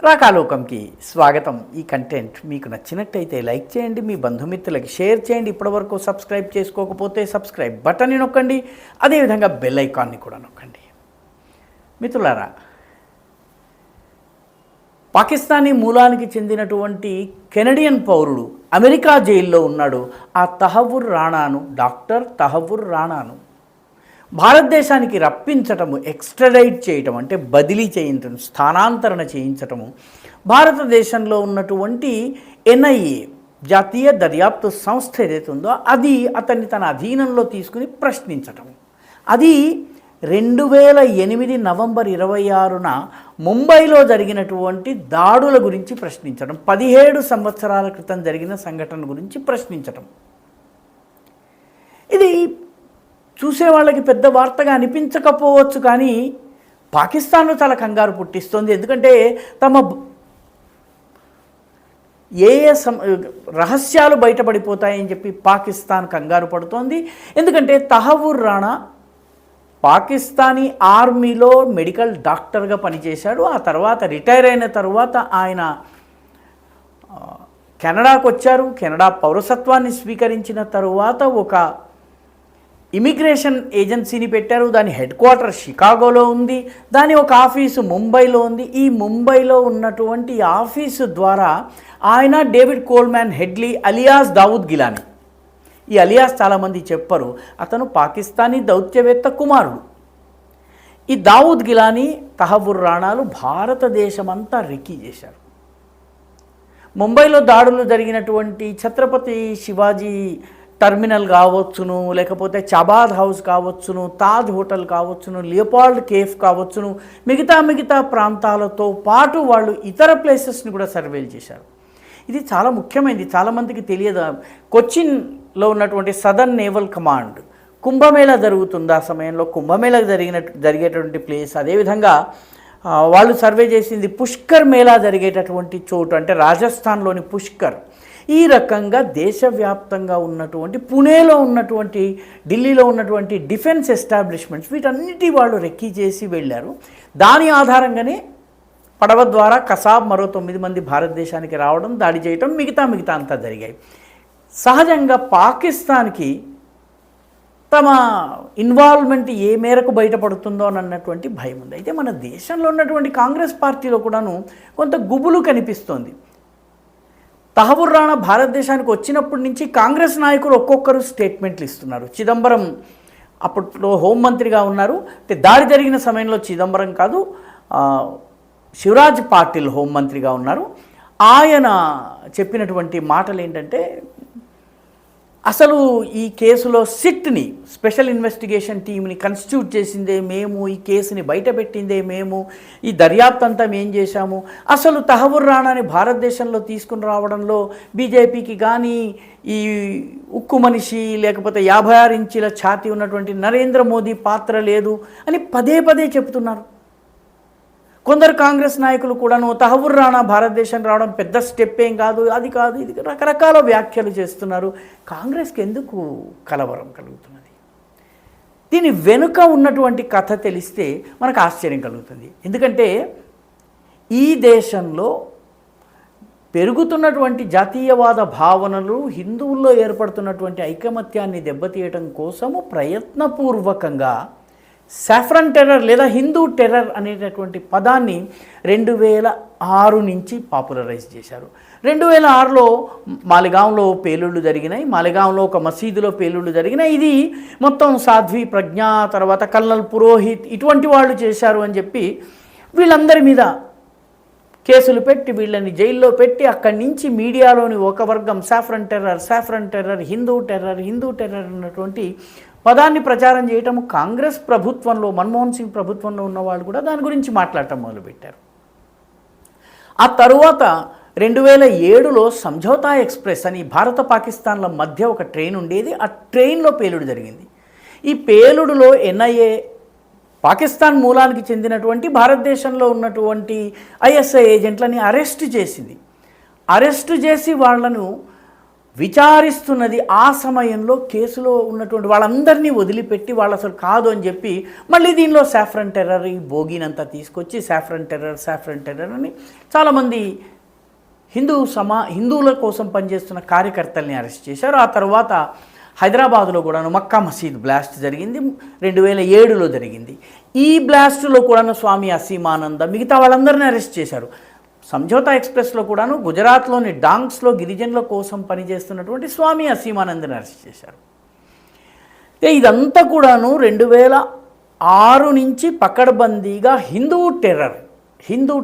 రాకాలోకంకి స్వాగతం. ఈ కంటెంట్ మీకు నచ్చినట్టయితే లైక్ చేయండి, మీ బంధుమిత్రులకి షేర్ చేయండి. ఇప్పటివరకు సబ్స్క్రైబ్ చేసుకోకపోతే సబ్స్క్రైబ్ బటన్ని నొక్కండి, అదేవిధంగా బెల్ ఐకాన్ని కూడా నొక్కండి. మిత్రులారా, పాకిస్తానీ మూలానికి చెందినటువంటి కెనడియన్ పౌరుడు అమెరికా జైల్లో ఉన్నాడు. ఆ తహవ్వుర్ రాణాను, డాక్టర్ తహవ్వుర్ రాణాను భారతదేశానికి రప్పించటము, ఎక్స్ట్రడైట్ చేయటం అంటే బదిలీ చేయించడం, స్థానాంతరణ చేయించటము భారతదేశంలో ఉన్నటువంటి ఎన్ఐఏ జాతీయ దర్యాప్తు సంస్థ ఏదైతే ఉందో అది అతన్ని తన అధీనంలో తీసుకుని ప్రశ్నించటము. అది 2008 నవంబర్ 26న ముంబైలో జరిగినటువంటి దాడుల గురించి ప్రశ్నించడం, 17 సంవత్సరాల క్రితం జరిగిన సంఘటన గురించి ప్రశ్నించటం. ఇది చూసే వాళ్ళకి పెద్ద వార్తగా అనిపించకపోవచ్చు, కానీ పాకిస్తాన్లో చాలా కంగారు పుట్టిస్తోంది. ఎందుకంటే తమ ఏ రహస్యాలు బయటపడిపోతాయని చెప్పి పాకిస్తాన్ కంగారు పడుతోంది. ఎందుకంటే తహవ్వుర్ రాణా పాకిస్తానీ ఆర్మీలో మెడికల్ డాక్టర్గా పనిచేశాడు. ఆ తర్వాత రిటైర్ అయిన తర్వాత ఆయన కెనడాకు వచ్చారు. కెనడా పౌరసత్వాన్ని స్వీకరించిన తరువాత ఒక ఇమిగ్రేషన్ ఏజెన్సీని పెట్టారు. దాని హెడ్ క్వార్టర్ షికాగోలో ఉంది, దాని ఒక ఆఫీసు ముంబైలో ఉంది. ఈ ముంబైలో ఉన్నటువంటి ఆఫీసు ద్వారా ఆయన David Coleman Headley alias Daood Gilani, ఈ అలియాస్ చాలామంది చెప్పరు, అతను పాకిస్తానీ దౌత్యవేత్త కుమారుడు. ఈ దావుద్ గిలానీ, తహవ్వుర్ రాణాలు భారతదేశమంతా రెక్కీ చేశారు. ముంబైలో దాడులు జరిగినటువంటి ఛత్రపతి శివాజీ టర్మినల్ కావచ్చును, లేకపోతే చబాద్ హౌస్ కావచ్చును, తాజ్ హోటల్ కావచ్చును, లియోపాల్డ్ కేఫ్ కావచ్చును, మిగతా ప్రాంతాలతో పాటు వాళ్ళు ఇతర ప్లేసెస్ని కూడా సర్వేలు చేశారు. ఇది చాలా ముఖ్యమైనది, చాలామందికి తెలియదు. కొచ్చిన్లో ఉన్నటువంటి సదర్న్ నేవల్ కమాండ్ కుంభమేళా జరుగుతుంది. ఆ సమయంలో కుంభమేళా జరిగేటువంటి ప్లేస్. అదేవిధంగా వాళ్ళు సర్వే చేసింది పుష్కర్ మేళా జరిగేటటువంటి చోటు, అంటే రాజస్థాన్లోని పుష్కర్. ఈ రకంగా దేశవ్యాప్తంగా ఉన్నటువంటి పుణేలో ఉన్నటువంటి, ఢిల్లీలో ఉన్నటువంటి డిఫెన్స్ ఎస్టాబ్లిష్మెంట్స్ వీటన్నిటి వాళ్ళు రెక్కీ చేసి వెళ్ళారు. దాని ఆధారంగానే పడవ ద్వారా కసాబ్ మరో 9 మంది భారతదేశానికి రావడం, దాడి చేయటం, మిగతా అంతా జరిగాయి. సహజంగా పాకిస్తాన్కి తమ ఇన్వాల్వ్మెంట్ ఏ మేరకు బయటపడుతుందో అన్నటువంటి భయం ఉంది. అయితే మన దేశంలో ఉన్నటువంటి కాంగ్రెస్ పార్టీలో కూడాను కొంత గుబులు కనిపిస్తోంది. తహవ్వుర్ రాణా భారతదేశానికి వచ్చినప్పటి నుంచి కాంగ్రెస్ నాయకులు ఒక్కొక్కరు స్టేట్మెంట్లు ఇస్తున్నారు. చిదంబరం అప్పట్లో హోంమంత్రిగా ఉన్నారు. అంటే దాడి జరిగిన సమయంలో చిదంబరం కాదు, శివరాజ్ పాటిల్ హోంమంత్రిగా ఉన్నారు. ఆయన చెప్పినటువంటి మాటలు ఏంటంటే, అసలు ఈ కేసులో సిట్ని, స్పెషల్ ఇన్వెస్టిగేషన్ టీమ్ని కన్స్టిట్యూట్ చేసిందే మేము, ఈ కేసుని బయటపెట్టిందే మేము, ఈ దర్యాప్తు అంతా మేము చేశాము. అసలు తహవ్వుర్ రాణాని భారతదేశంలో తీసుకుని రావడంలో బీజేపీకి కానీ, ఈ ఉక్కు మనిషి లేకపోతే 56 ఇంచుల ఛాతీ ఉన్నటువంటి నరేంద్ర మోదీ పాత్ర లేదు అని పదే చెప్తున్నారు. కొందరు కాంగ్రెస్ నాయకులు కూడాను తహవ్వుర్ రాణా భారతదేశం రావడం పెద్ద స్టెప్ ఏం కాదు, అది కాదు, ఇది రకరకాల వ్యాఖ్యలు చేస్తున్నారు. కాంగ్రెస్కి ఎందుకు కలవరం కలుగుతున్నది? దీని వెనుక ఉన్నటువంటి కథ తెలిస్తే మనకు ఆశ్చర్యం కలుగుతుంది. ఎందుకంటే ఈ దేశంలో పెరుగుతున్నటువంటి జాతీయవాద భావనలు, హిందువుల్లో ఏర్పడుతున్నటువంటి ఐకమత్యాన్ని దెబ్బతీయటం కోసము ప్రయత్నపూర్వకంగా సాఫ్రన్ టెర్రర్ లేదా హిందూ టెర్రర్ అనేటటువంటి పదాన్ని 2006 నుంచి పాపులరైజ్ చేశారు. 2006లో మాలిగాంలో పేలుళ్ళు జరిగినాయి. మాలిగాంలో ఒక మసీదులో పేలుళ్ళు జరిగినాయి. ఇది మొత్తం సాధ్వి ప్రజ్ఞ, తర్వాత కల్నల్ పురోహిత్ ఇటువంటి వాళ్ళు చేశారు అని చెప్పి వీళ్ళందరి మీద కేసులు పెట్టి, వీళ్ళని జైల్లో పెట్టి, అక్కడి నుంచి మీడియాలోని ఒక వర్గం సాఫ్రన్ టెర్రర్, హిందూ టెర్రర్ అన్నటువంటి పదాన్ని ప్రచారం చేయటం. కాంగ్రెస్ ప్రభుత్వంలో, మన్మోహన్ సింగ్ ప్రభుత్వంలో ఉన్న వాళ్ళు కూడా దాని గురించి మాట్లాడటం మొదలుపెట్టారు. ఆ తరువాత 2007లో సంఝౌతా ఎక్స్ప్రెస్ అని భారత పాకిస్తాన్ల మధ్య ఒక ట్రైన్ ఉండేది. ఆ ట్రైన్లో పేలుడు జరిగింది. ఈ పేలుడులో ఎన్ఐఏ పాకిస్తాన్ మూలానికి చెందినటువంటి భారతదేశంలో ఉన్నటువంటి ISI ఏజెంట్లని అరెస్ట్ చేసింది. అరెస్టు చేసి వాళ్లను విచారిస్తున్నది. ఆ సమయంలో కేసులో ఉన్నటువంటి వాళ్ళందరినీ వదిలిపెట్టి వాళ్ళు అసలు కాదు అని చెప్పి మళ్ళీ దీనిలో సాఫ్రన్ టెర్రర్ ఈ బోగీనంతా తీసుకొచ్చి సాఫ్రన్ టెర్రర్ అని చాలామంది హిందువుల కోసం పనిచేస్తున్న కార్యకర్తల్ని అరెస్ట్ చేశారు. ఆ తర్వాత హైదరాబాదులో కూడాను మక్కా మసీద్ బ్లాస్ట్ జరిగింది, 2007లో జరిగింది. ఈ బ్లాస్టులో కూడాను స్వామి అసీమానంద మిగతా వాళ్ళందరినీ అరెస్ట్ చేశారు. సంఝౌతా ఎక్స్ప్రెస్లో కూడాను గుజరాత్లోని డాంగ్స్లో గిరిజనుల కోసం పనిచేస్తున్నటువంటి స్వామి అసీమానందని అరెస్ట్ చేశారు. ఇదంతా కూడాను 2006 నుంచి పకడ్బందీగా హిందూ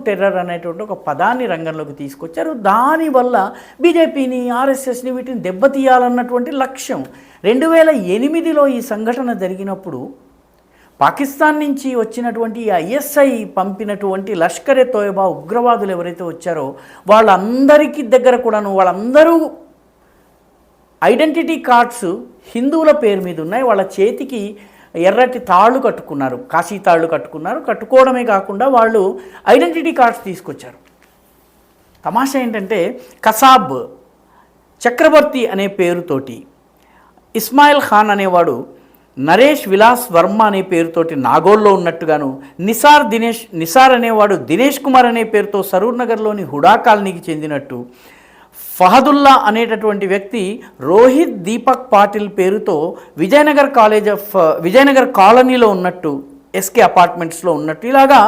టెర్రర్ అనేటువంటి ఒక పదాన్ని రంగంలోకి తీసుకొచ్చారు. దానివల్ల బీజేపీని, ఆర్ఎస్ఎస్ని వీటిని దెబ్బతీయాలన్నటువంటి లక్ష్యం. 2008లో ఈ సంఘటన జరిగినప్పుడు పాకిస్తాన్ నుంచి వచ్చినటువంటి ఐఎస్ఐ పంపినటువంటి లష్కరే తోయబా ఉగ్రవాదులు ఎవరైతే వచ్చారో వాళ్ళందరికీ దగ్గర కూడాను వాళ్ళందరూ ఐడెంటిటీ కార్డ్స్ హిందువుల పేరు మీద ఉన్నాయి. వాళ్ళ చేతికి ఎర్రటి తాళ్ళు కట్టుకున్నారు, కాశీ తాళ్ళు కట్టుకున్నారు. కట్టుకోవడమే కాకుండా వాళ్ళు ఐడెంటిటీ కార్డ్స్ తీసుకొచ్చారు. తమాషా ఏంటంటే కసాబ్ చక్రవర్తి అనే పేరుతోటి, ఇస్మాయిల్ ఖాన్ అనేవాడు నరేష్ విలాస్ వర్మ అనే పేరుతోటి నాగోల్లో ఉన్నట్టుగాను, నిసార్ అనేవాడు దినేష్ కుమార్ అనే పేరుతో సరూర్ నగర్లోని హుడా కాలనీకి చెందినట్టు, ఫహదుల్లా అనేటటువంటి వ్యక్తి రోహిత్ దీపక్ పాటిల్ పేరుతో విజయనగర్ కాలనీలో ఉన్నట్టు, ఎస్కే అపార్ట్మెంట్స్లో ఉన్నట్టు, ఇలాగా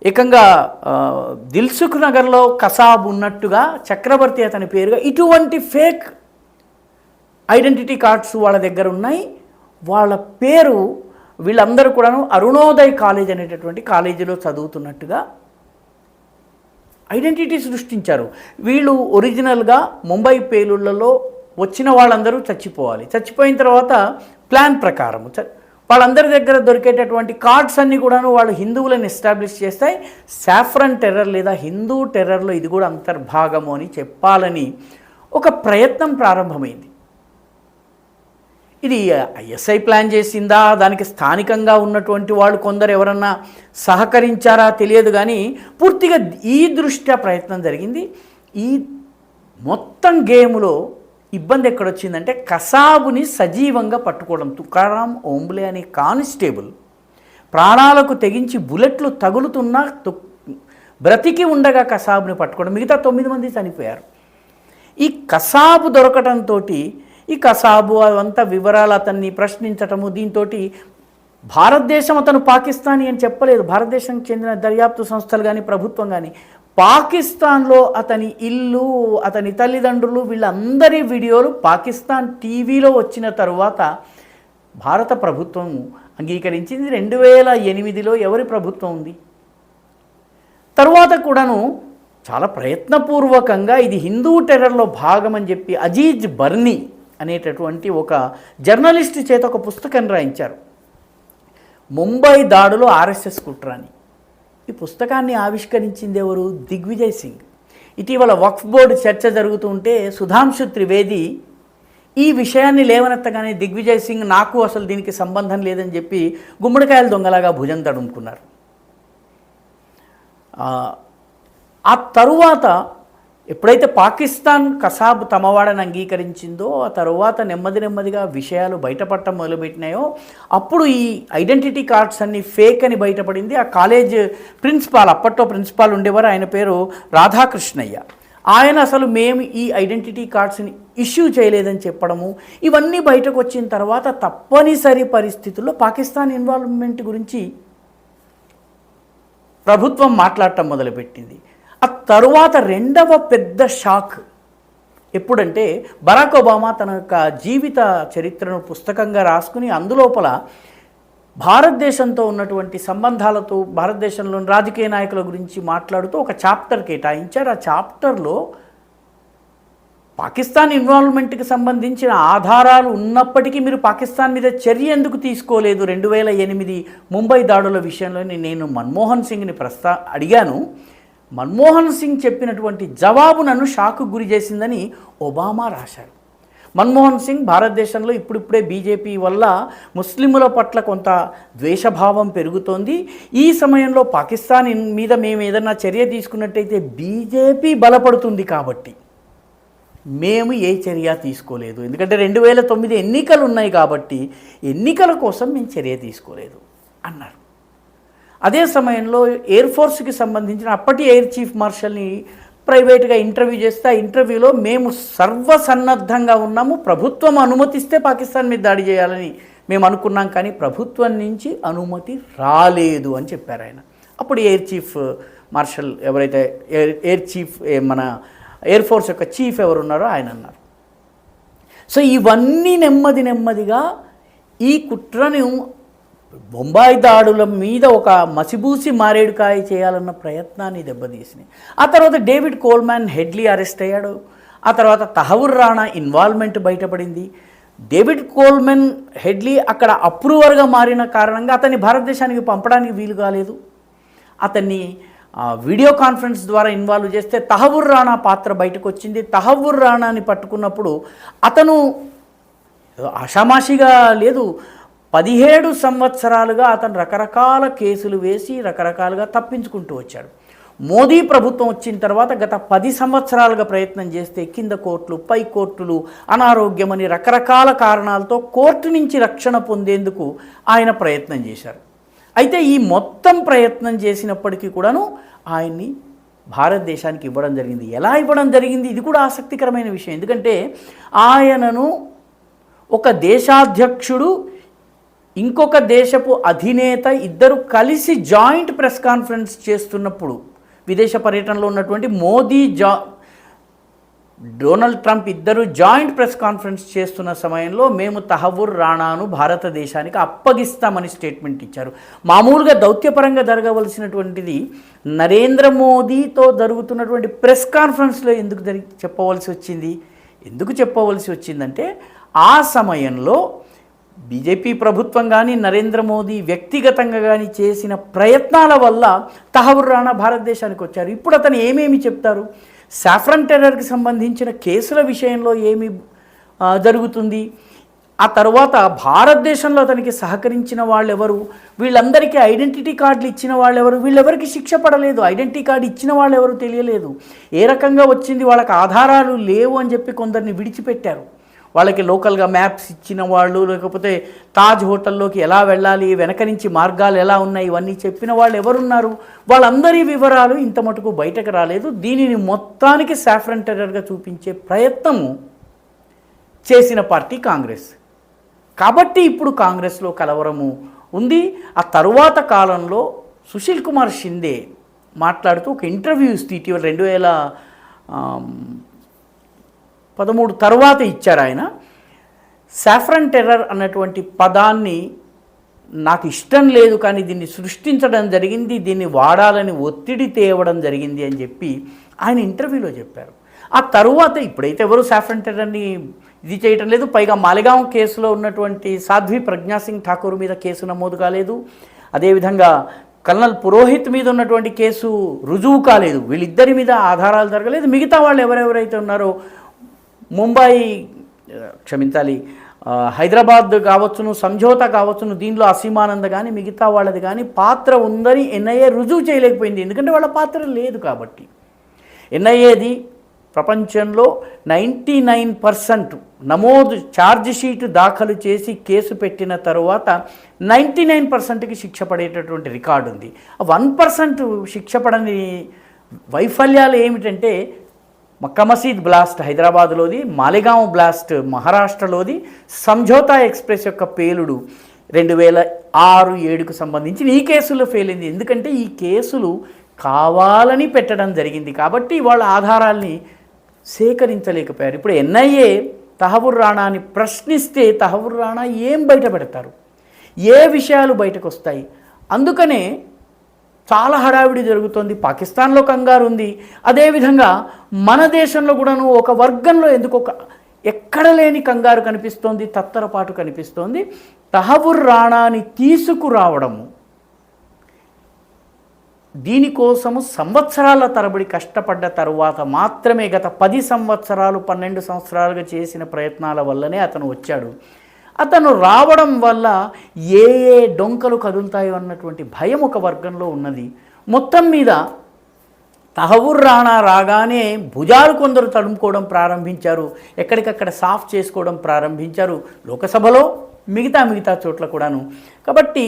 ఏకంగా దిల్సుఖ్ నగర్లో కసాబ్ ఉన్నట్టుగా చక్రవర్తి అతని పేరుగా ఇటువంటి ఫేక్ ఐడెంటిటీ కార్డ్స్ వాళ్ళ దగ్గర ఉన్నాయి. వాళ్ళ పేరు వీళ్ళందరూ కూడాను అరుణోదయ్ కాలేజ్ అనేటటువంటి కాలేజీలో చదువుతున్నట్టుగా ఐడెంటిటీ సృష్టించారు. వీళ్ళు ఒరిజినల్గా ముంబై పేలుళ్లలో వచ్చిన వాళ్ళందరూ చచ్చిపోయిన తర్వాత ప్లాన్ ప్రకారం వాళ్ళందరి దగ్గర దొరికేటటువంటి కార్డ్స్ అన్నీ కూడాను వాళ్ళు హిందువులను ఎస్టాబ్లిష్ చేస్తాయి. సాఫ్రన్ టెర్రర్ లేదా హిందూ టెర్రర్లో ఇది కూడా అంతర్భాగము అని చెప్పాలని ఒక ప్రయత్నం ప్రారంభమైంది. ఇది ఐఎస్ఐ ప్లాన్ చేసిందా, దానికి స్థానికంగా ఉన్నటువంటి వాళ్ళు కొందరు ఎవరన్నా సహకరించారా తెలియదు, కానీ పూర్తిగా ఈ దృష్ట్యా ప్రయత్నం జరిగింది. ఈ మొత్తం గేములో ఇబ్బంది ఎక్కడొచ్చిందంటే కసాబుని సజీవంగా పట్టుకోవడం. తుకారాం ఓంబ్లే అనే కానిస్టేబుల్ ప్రాణాలకు తెగించి బుల్లెట్లు తగులుతున్నా బ్రతికి ఉండగా కసాబుని పట్టుకోవడం. మిగతా 9 మంది చనిపోయారు. ఈ కసాబు దొరకటంతో ఈ కసాబు అవంతా వివరాలు అతన్ని ప్రశ్నించటము, దీంతో భారతదేశం అతను పాకిస్తానీ అని చెప్పలేదు. భారతదేశానికి చెందిన దర్యాప్తు సంస్థలు కానీ ప్రభుత్వం కానీ పాకిస్తాన్లో అతని ఇల్లు, అతని తల్లిదండ్రులు, వీళ్ళందరి వీడియోలు పాకిస్తాన్ టీవీలో వచ్చిన తరువాత భారత ప్రభుత్వం అంగీకరించింది. 2008లో ఎవరి ప్రభుత్వం ఉంది? తరువాత కూడాను చాలా ప్రయత్నపూర్వకంగా ఇది హిందూ టెర్రర్లో భాగమని చెప్పి అజీజ్ బర్నీ అనేటటువంటి ఒక జర్నలిస్ట్ చేత ఒక పుస్తకం రాయించారు, ముంబై దాడులో ఆర్ఎస్ఎస్ కుట్ర అని. ఈ పుస్తకాన్ని ఆవిష్కరించింది ఎవరు? దిగ్విజయ్ సింగ్. ఇటీవల వక్ఫ్ బోర్డు చర్చ జరుగుతుంటే సుధాంశు త్రివేది ఈ విషయాన్ని లేవనెత్తగానే దిగ్విజయ్ సింగ్ నాకు అసలు దీనికి సంబంధం లేదని చెప్పి గుమ్మడికాయల దొంగలాగా భుజం తడుముకున్నారు. ఆ తరువాత ఎప్పుడైతే పాకిస్తాన్ కసాబ్ తమవాడని అంగీకరించిందో ఆ తరువాత నెమ్మదిగా విషయాలు బయటపడటం మొదలుపెట్టినాయో అప్పుడు ఈ ఐడెంటిటీ కార్డ్స్ అన్ని ఫేక్ అని బయటపడింది. ఆ కాలేజ్ ప్రిన్సిపాల్, అప్పట్లో ప్రిన్సిపాల్ ఉండేవారు, ఆయన పేరు రాధాకృష్ణయ్య. ఆయన అసలు మేము ఈ ఐడెంటిటీ కార్డ్స్ని ఇష్యూ చేయలేదని చెప్పడము, ఇవన్నీ బయటకు వచ్చిన తర్వాత తప్పనిసరి పరిస్థితుల్లో పాకిస్తాన్ ఇన్వాల్వ్మెంట్ గురించి ప్రభుత్వం మాట్లాడటం మొదలుపెట్టింది. ఆ తరువాత రెండవ పెద్ద షాక్ ఎప్పుడంటే బరాక్ ఒబామా తన యొక్క జీవిత చరిత్రను పుస్తకంగా రాసుకుని అందులోపల భారతదేశంతో ఉన్నటువంటి సంబంధాలతో భారతదేశంలోని రాజకీయ నాయకుల గురించి మాట్లాడుతూ ఒక చాప్టర్ కేటాయించారు. ఆ చాప్టర్లో పాకిస్తాన్ ఇన్వాల్వ్మెంట్కి సంబంధించిన ఆధారాలు ఉన్నప్పటికీ మీరు పాకిస్తాన్ మీద చర్య ఎందుకు తీసుకోలేదు? 2008 ముంబై దాడుల విషయంలో నేను మన్మోహన్ సింగ్ని అడిగాను. మన్మోహన్ సింగ్ చెప్పినటువంటి జవాబు నన్ను షాకు గురి చేసిందని ఒబామా రాశారు. మన్మోహన్ సింగ్ భారతదేశంలో ఇప్పుడిప్పుడే బీజేపీ వల్ల ముస్లిముల పట్ల కొంత ద్వేషభావం పెరుగుతోంది, ఈ సమయంలో పాకిస్తాన్ మీద మేము ఏదన్నా చర్య తీసుకున్నట్టయితే బీజేపీ బలపడుతుంది కాబట్టి మేము ఏ చర్య తీసుకోలేదు, ఎందుకంటే 2009 ఎన్నికలు ఉన్నాయి కాబట్టి ఎన్నికల కోసం మేము చర్య తీసుకోలేదు అన్నారు. అదే సమయంలో ఎయిర్ ఫోర్స్కి సంబంధించిన అప్పటి ఎయిర్ చీఫ్ మార్షల్ని ప్రైవేట్గా ఇంటర్వ్యూ చేస్తే ఆ ఇంటర్వ్యూలో మేము సర్వసన్నద్ధంగా ఉన్నాము, ప్రభుత్వం అనుమతిస్తే పాకిస్తాన్ మీద దాడి చేయాలని మేము అనుకున్నాం, కానీ ప్రభుత్వం నుంచి అనుమతి రాలేదు అని చెప్పారు ఆయన. అప్పుడు ఎయిర్ చీఫ్ మార్షల్ ఎవరైతే ఎయిర్ చీఫ్ మన ఎయిర్ ఫోర్స్ యొక్క చీఫ్ ఎవరు ఉన్నారో ఆయన అన్నారు. సో ఇవన్నీ నెమ్మదిగా ఈ కుట్రను బొంబాయి దాడుల మీద ఒక మసిబూసి మారేడుకాయ చేయాలన్న ప్రయత్నాన్ని దెబ్బతీసినాయి. ఆ తర్వాత డేవిడ్ కోల్మ్యాన్ హెడ్లీ అరెస్ట్ అయ్యాడు. ఆ తర్వాత తహవుర్ రాణా ఇన్వాల్వ్మెంట్ బయటపడింది. డేవిడ్ కోల్మెన్ హెడ్లీ అక్కడ అప్రూవర్గా మారిన కారణంగా అతన్ని భారతదేశానికి పంపడానికి వీలు కాలేదు. అతన్ని వీడియో కాన్ఫరెన్స్ ద్వారా ఇన్వాల్వ్ చేస్తే తహవుర్ రాణా పాత్ర బయటకు వచ్చింది. తహవుర్ రాణాని పట్టుకున్నప్పుడు అతను ఆషామాషిగా లేదు, 17 సంవత్సరాలుగా అతను రకరకాల కేసులు వేసి రకరకాలుగా తప్పించుకుంటూ వచ్చాడు. మోదీ ప్రభుత్వం వచ్చిన తర్వాత గత 10 సంవత్సరాలుగా ప్రయత్నం చేస్తే కింద కోర్టులు, పై కోర్టులు, అనారోగ్యమని రకరకాల కారణాలతో కోర్టు నుంచి రక్షణ పొందేందుకు ఆయన ప్రయత్నం చేశారు. అయితే ఈ మొత్తం ప్రయత్నం చేసినప్పటికీ కూడాను ఆయన్ని భారతదేశానికి ఇవ్వడం జరిగింది. ఎలా ఇవ్వడం జరిగింది ఇది కూడా ఆసక్తికరమైన విషయం. ఎందుకంటే ఆయనను ఒక దేశాధ్యక్షుడు, ఇంకొక దేశపు అధినేత ఇద్దరు కలిసి జాయింట్ ప్రెస్ కాన్ఫరెన్స్ చేస్తున్నప్పుడు, విదేశ పర్యటనలో ఉన్నటువంటి మోదీ డొనాల్డ్ ట్రంప్ ఇద్దరు జాయింట్ ప్రెస్ కాన్ఫరెన్స్ చేస్తున్న సమయంలో మేము తహవుర్ రాణాను భారతదేశానికి అప్పగిస్తామని స్టేట్మెంట్ ఇచ్చారు. మామూలుగా దౌత్యపరంగా జరగవలసినటువంటిది నరేంద్ర మోదీతో జరుగుతున్నటువంటి ప్రెస్ కాన్ఫరెన్స్లో ఎందుకు చెప్పవలసి వచ్చిందంటే ఆ సమయంలో బీజేపీ ప్రభుత్వం కానీ నరేంద్ర మోదీ వ్యక్తిగతంగా కానీ చేసిన ప్రయత్నాల వల్ల తహవుర్ రాణా భారతదేశానికి వచ్చారు. ఇప్పుడు అతను ఏమేమి చెప్తారు, సాఫ్రన్ టెర్రర్కి సంబంధించిన కేసుల విషయంలో ఏమి జరుగుతుంది, ఆ తర్వాత భారతదేశంలో అతనికి సహకరించిన వాళ్ళెవరు, వీళ్ళందరికీ ఐడెంటిటీ కార్డులు ఇచ్చిన వాళ్ళెవరు, వీళ్ళెవరికి శిక్ష పడలేదు, ఐడెంటిటీ కార్డు ఇచ్చిన వాళ్ళు ఎవరు తెలియలేదు, ఏ రకంగా వచ్చింది, వాళ్ళకి ఆధారాలు లేవు అని చెప్పి కొందరిని విడిచిపెట్టారు. వాళ్ళకి లోకల్గా మ్యాప్స్ ఇచ్చిన వాళ్ళు, లేకపోతే తాజ్ హోటల్లోకి ఎలా వెళ్ళాలి, వెనక నుంచి మార్గాలు ఎలా ఉన్నాయి, ఇవన్నీ చెప్పిన వాళ్ళు ఎవరున్నారు, వాళ్ళందరి వివరాలు ఇంత మటుకు బయటకు రాలేదు. దీనిని మొత్తానికి సాఫ్రన్ టెర్రర్గా చూపించే ప్రయత్నము చేసిన పార్టీ కాంగ్రెస్. కాబట్టి ఇప్పుడు కాంగ్రెస్లో కలవరము ఉంది. ఆ తరువాత కాలంలో సుశీల్ కుమార్ షిందే మాట్లాడుతూ ఒక ఇంటర్వ్యూ ఇటీవల 2013 తర్వాత ఇచ్చారు. ఆయన సాఫ్రన్ టెర్రర్ అన్నటువంటి పదాన్ని నాకు ఇష్టం లేదు, కానీ దీన్ని సృష్టించడం జరిగింది, దీన్ని వాడాలని ఒత్తిడి తేవడం జరిగింది అని చెప్పి ఆయన ఇంటర్వ్యూలో చెప్పారు. ఆ తరువాత ఇప్పుడైతే ఎవరు సాఫ్రన్ టెర్రర్ని ఇది చేయటం లేదు. పైగా మాలెగాం కేసులో ఉన్నటువంటి సాధ్వి ప్రజ్ఞాసింగ్ ఠాకూర్ మీద కేసు నమోదు కాలేదు. అదేవిధంగా కల్నల్ పురోహిత్ మీద ఉన్నటువంటి కేసు రుజువు కాలేదు. వీళ్ళిద్దరి మీద ఆధారాలు జరగలేదు. మిగతా వాళ్ళు ఎవరెవరైతే ఉన్నారో హైదరాబాద్ కావచ్చును, సంఝోతా కావచ్చును, దీనిలో అసీమానంద కానీ మిగతా వాళ్ళది కానీ పాత్ర ఉందని ఎన్ఐఏ రుజువు చేయలేకపోయింది. ఎందుకంటే వాళ్ళ పాత్ర లేదు కాబట్టి. ఎన్ఐఏది ప్రపంచంలో 99% నమోదు ఛార్జ్ షీట్ దాఖలు చేసి కేసు పెట్టిన తరువాత 99%కి శిక్ష పడేటటువంటి రికార్డు ఉంది. 1% శిక్ష పడని వైఫల్యాలు ఏమిటంటే మక్కా మసీద్ బ్లాస్ట్ హైదరాబాద్లోది, మాలెగాం బ్లాస్ట్ మహారాష్ట్రలోది, సంఝోతా ఎక్స్ప్రెస్ యొక్క పేలుడు 2006-07కు సంబంధించి ఈ కేసులో ఫెయిల్ అయింది. ఎందుకంటే ఈ కేసులు కావాలని పెట్టడం జరిగింది కాబట్టి వాళ్ళ ఆధారాల్ని సేకరించలేకపోయారు. ఇప్పుడు ఎన్ఐఏ తహవుర్ రాణాని ప్రశ్నిస్తే తహవుర్ రాణా ఏం బయట పెడతారు, ఏ విషయాలు బయటకు వస్తాయి? అందుకనే చాలా హడావిడి జరుగుతోంది. పాకిస్తాన్లో కంగారు ఉంది. అదేవిధంగా మన దేశంలో కూడాను ఒక వర్గంలో ఎందుకు ఎక్కడ లేని కంగారు కనిపిస్తోంది, తత్తరపాటు కనిపిస్తోంది. తహవుర్ రాణాని తీసుకురావడము, దీనికోసము సంవత్సరాల తరబడి కష్టపడ్డ తరువాత మాత్రమే గత 10 సంవత్సరాలు 12 సంవత్సరాలుగా చేసిన ప్రయత్నాల వల్లనే అతను వచ్చాడు. అతను రావడం వల్ల ఏ డొంకలు కదులుతాయో అన్నటువంటి భయం ఒక వర్గంలో ఉన్నది. మొత్తం మీద తహవూర్ రాణా రాగానే భుజాలు కొందరు తడుముకోవడం ప్రారంభించారు, ఎక్కడికక్కడ సాఫ్ చేసుకోవడం ప్రారంభించారు లోకసభలో, మిగతా చోట్ల కూడాను. కాబట్టి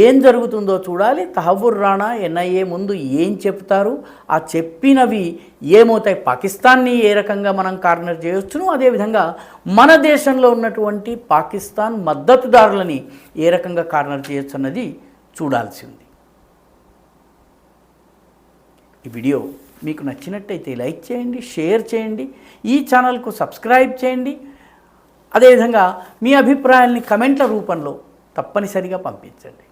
ఏం జరుగుతుందో చూడాలి. తహవూర్ రాణా ఎన్ఐఏ ముందు ఏం చెప్తారు, ఆ చెప్పినవి ఏమవుతాయి, పాకిస్తాన్ని ఏ రకంగా మనం కార్నర్ చేయొచ్చును, అదేవిధంగా మన దేశంలో ఉన్నటువంటి పాకిస్తాన్ మద్దతుదారులని ఏ రకంగా కార్నర్ చేయొచ్చు అన్నది చూడాల్సి ఉంది. ఈ వీడియో మీకు నచ్చినట్టయితే లైక్ చేయండి, షేర్ చేయండి, ఈ ఛానల్కు సబ్స్క్రైబ్ చేయండి. అదేవిధంగా మీ అభిప్రాయాల్ని కమెంట్ల రూపంలో తప్పనిసరిగా పంపించండి.